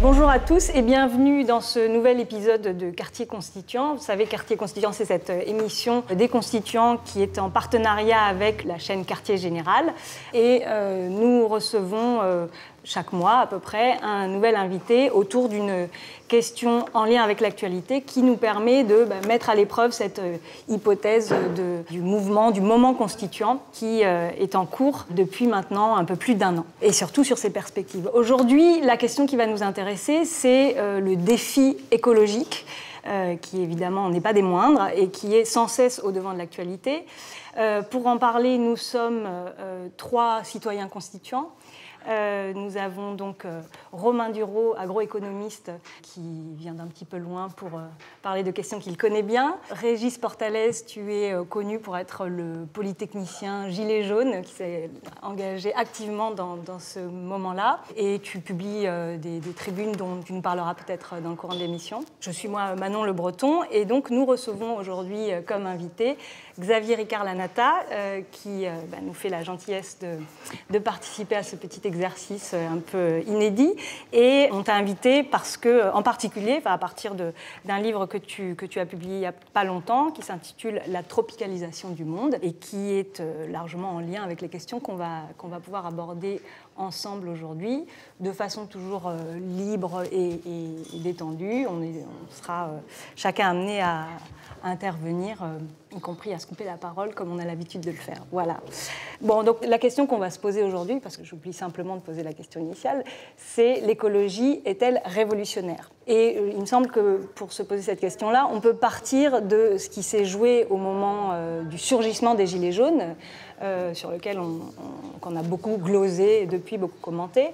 Bonjour à tous et bienvenue dans ce nouvel épisode de Quartier Constituant. Vous savez, Quartier Constituant, c'est cette émission des constituants qui est en partenariat avec la chaîne Quartier Général. Et nous recevons chaque mois à peu près un nouvel invité autour d'une question en lien avec l'actualité qui nous permet de mettre à l'épreuve cette hypothèse du mouvement, du moment constituant qui est en cours depuis maintenant un peu plus d'1 an. Et surtout sur ses perspectives. Aujourd'hui, la question qui va nous intéresser, c'est le défi écologique, qui évidemment n'est pas des moindres et qui est sans cesse au devant de l'actualité. Pour en parler, nous sommes 3 citoyens constituants. Nous avons donc Romain Dureau, agroéconomiste, qui vient d'un petit peu loin pour parler de questions qu'il connaît bien. Régis Portalès, tu es connu pour être le polytechnicien gilet jaune qui s'est engagé activement dans ce moment-là. Et tu publies des tribunes dont tu nous parleras peut-être dans le courant de l'émission. Je suis moi Manon Le Breton et donc nous recevons aujourd'hui comme invité Xavier Ricard-Lanata qui nous fait la gentillesse de participer à ce petit exercice un peu inédit. Et on t'a invité parce que, en particulier, à partir d'un livre que tu as publié il n'y a pas longtemps, qui s'intitule « La tropicalisation du monde » et qui est largement en lien avec les questions qu'on va pouvoir aborder ensemble aujourd'hui, de façon toujours libre et détendue. On sera chacun amené à intervenir, y compris à se couper la parole, comme on a l'habitude de le faire. Voilà. Bon, donc la question qu'on va se poser aujourd'hui, parce que j'oublie simplement de poser la question initiale, c'est l'écologie est-elle révolutionnaire ? Et il me semble que pour se poser cette question-là, on peut partir de ce qui s'est joué au moment du surgissement des Gilets jaunes, sur lequel qu'on a beaucoup glosé et depuis beaucoup commenté.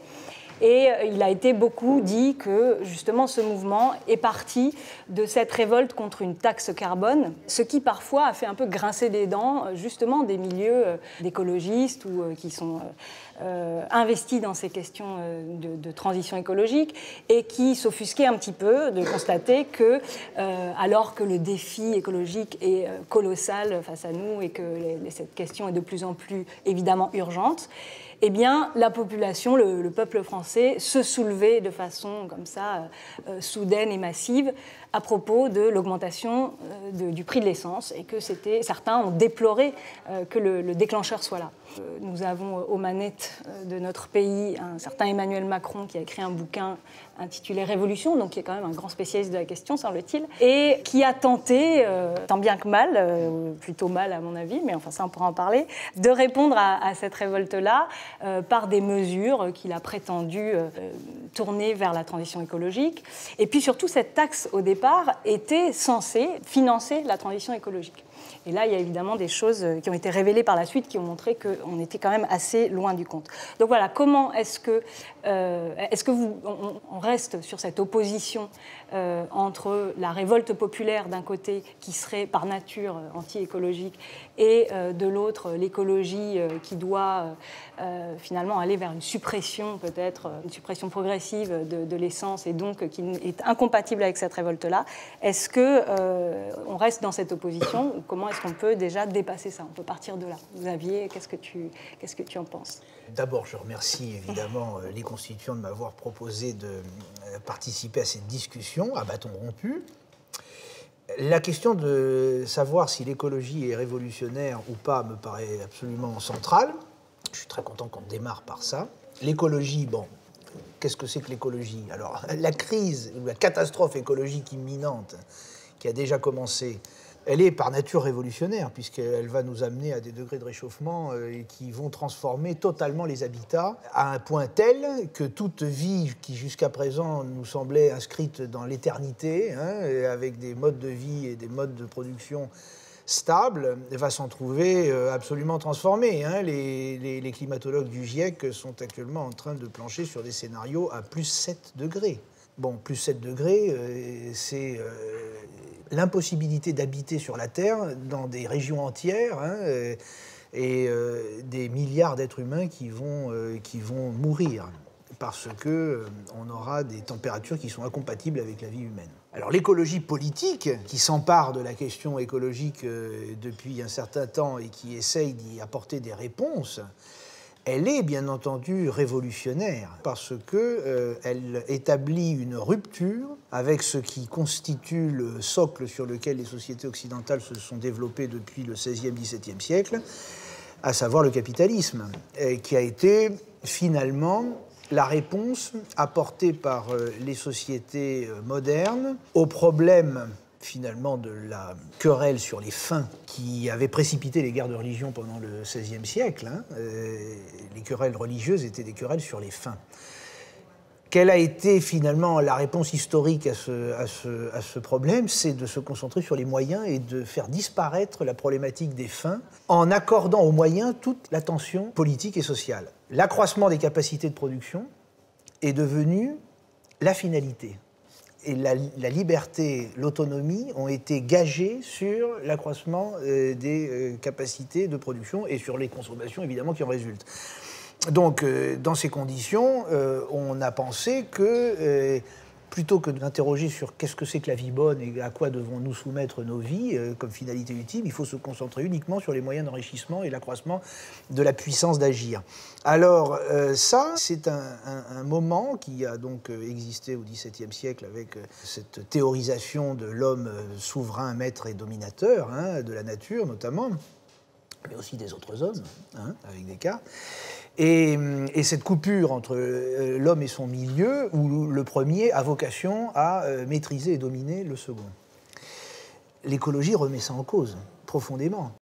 Et il a été beaucoup dit que, justement, ce mouvement est parti de cette révolte contre une taxe carbone, ce qui, parfois, a fait un peu grincer des dents, justement, des milieux d'écologistes ou qui sont investis dans ces questions de transition écologique et qui s'offusquaient un petit peu de constater que, alors que le défi écologique est colossal face à nous et que cette question est de plus en plus, évidemment, urgente, eh bien, la population, le peuple français, se soulevait de façon comme ça, soudaine et massive, à propos de l'augmentation du prix de l'essence, et que certains ont déploré que le déclencheur soit là. Nous avons aux manettes de notre pays un certain Emmanuel Macron qui a écrit un bouquin intitulé Révolution, donc qui est quand même un grand spécialiste de la question, semble-t-il, et qui a tenté, tant bien que mal, plutôt mal à mon avis, mais enfin ça on pourra en parler, de répondre à cette révolte-là par des mesures qu'il a prétendu tourner vers la transition écologique. Et puis surtout, cette taxe, au départ, était censée financer la transition écologique. Et là, il y a évidemment des choses qui ont été révélées par la suite qui ont montré qu'on était quand même assez loin du compte. Donc voilà, comment est-ce que on reste sur cette opposition entre la révolte populaire d'un côté qui serait par nature anti-écologique et de l'autre l'écologie qui doit finalement aller vers une suppression peut-être, une suppression progressive de l'essence et donc qui est incompatible avec cette révolte-là. Est-ce qu'on reste dans cette opposition ou comment est-ce qu'on peut déjà dépasser ça ? On peut partir de là. Xavier, qu'est-ce que tu en penses ? D'abord, je remercie évidemment les constituants de m'avoir proposé de participer à cette discussion à bâton rompu. La question de savoir si l'écologie est révolutionnaire ou pas me paraît absolument centrale. Je suis très content qu'on démarre par ça. L'écologie, bon, qu'est-ce que c'est que l'écologie ? Alors, la crise ou la catastrophe écologique imminente qui a déjà commencé, elle est par nature révolutionnaire, puisqu'elle va nous amener à des degrés de réchauffement qui vont transformer totalement les habitats à un point tel que toute vie qui jusqu'à présent nous semblait inscrite dans l'éternité, avec des modes de vie et des modes de production stables, va s'en trouver absolument transformée. Les climatologues du GIEC sont actuellement en train de plancher sur des scénarios à plus 7 degrés. Bon, plus 7 degrés, c'est l'impossibilité d'habiter sur la Terre dans des régions entières et des milliards d'êtres humains qui vont mourir parce qu'on aura des températures qui sont incompatibles avec la vie humaine. Alors l'écologie politique, qui s'empare de la question écologique depuis un certain temps et qui essaye d'y apporter des réponses, Elle est bien entendu révolutionnaire parce qu'elle établit une rupture avec ce qui constitue le socle sur lequel les sociétés occidentales se sont développées depuis le XVIe, XVIIe siècle, à savoir le capitalisme, qui a été finalement la réponse apportée par les sociétés modernes aux problèmes finalement de la querelle sur les fins qui avait précipité les guerres de religion pendant le XVIe siècle. Les querelles religieuses étaient des querelles sur les fins. Quelle a été finalement la réponse historique à ce problème? C'est de se concentrer sur les moyens et de faire disparaître la problématique des fins en accordant aux moyens toute l'attention politique et sociale. L'accroissement des capacités de production est devenu la finalité. Et la liberté, l'autonomie ont été gagées sur l'accroissement des capacités de production et sur les consommations, évidemment, qui en résultent. Donc, dans ces conditions, on a pensé que, plutôt que d'interroger sur qu'est-ce que c'est que la vie bonne et à quoi devons-nous soumettre nos vies comme finalité ultime, il faut se concentrer uniquement sur les moyens d'enrichissement et l'accroissement de la puissance d'agir. Alors, ça, c'est un moment qui a donc existé au XVIIe siècle avec cette théorisation de l'homme souverain, maître et dominateur, de la nature notamment, mais aussi des autres hommes, avec Descartes. Et cette coupure entre l'homme et son milieu, où le premier a vocation à maîtriser et dominer le second. L'écologie remet ça en cause, profondément.